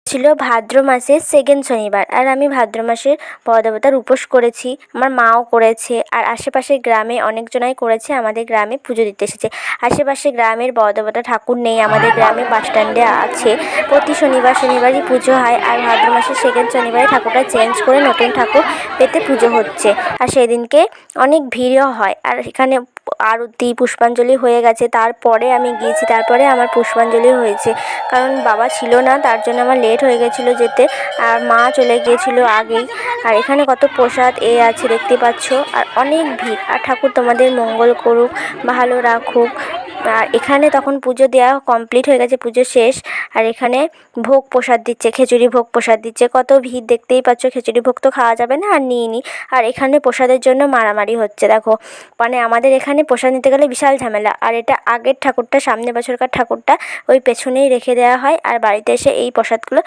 ছিল ভাদ্র মাসের সেকেন্ড শনিবার, আর আমি ভাদ্র মাসের বড়দেবতার উপোস করেছি। আমার মাও করেছে, আর আশেপাশের গ্রামে অনেকজনাই করেছে। আমাদের গ্রামে পুজো দিতে এসেছে। আশেপাশে গ্রামের বড়দেবতা ঠাকুর নেই, আমাদের গ্রামে বাস স্ট্যান্ডে আছে। প্রতি শনিবারই পুজো হয়, আর ভাদ্র মাসের সেকেন্ড শনিবারে ঠাকুরটা চেঞ্জ করে নতুন ঠাকুর পেতে পুজো হচ্ছে। আর সেদিনকে অনেক ভিড়ও হয়। আর এখানে আরতি পুষ্পাঞ্জলি হয়ে গেছে, তারপরে আমি গিয়েছি, তারপরে আমার পুষ্পাঞ্জলি হয়েছে। কারণ বাবা ছিল না, তার জন্য আমার লেট হয়ে গেছিলো যেতে, আর মা চলে গিয়েছিল আগেই। আর এখানে কত প্রসাদ আছে দেখতে পাচ্ছ, আর অনেক ভিড়। আর ঠাকুর তোমাদের মঙ্গল করুক, ভালো রাখুক। আর এখানে তখন পুজো দেওয়া কমপ্লিট হয়ে গেছে, পুজো শেষ। আর এখানে ভোগ প্রসাদ দিচ্ছে, খিচুড়ি ভোগ প্রসাদ দিচ্ছে। কত ভিড় দেখতেই পাচ্ছ, খিচুড়ি ভোগ তো খাওয়া যাবে না, আর নিইনি। আর এখানে প্রসাদের জন্য মারামারি হচ্ছে দেখো। মানে আমাদের এখানে প্রসাদ নিতে গেলে বিশাল ঝামেলা। আর এটা আগের ঠাকুরটা, সামনের বছরকার ঠাকুরটা ওই পেছনেই রেখে দেওয়া হয়, আর বাড়িতে এসে এই প্রসাদগুলো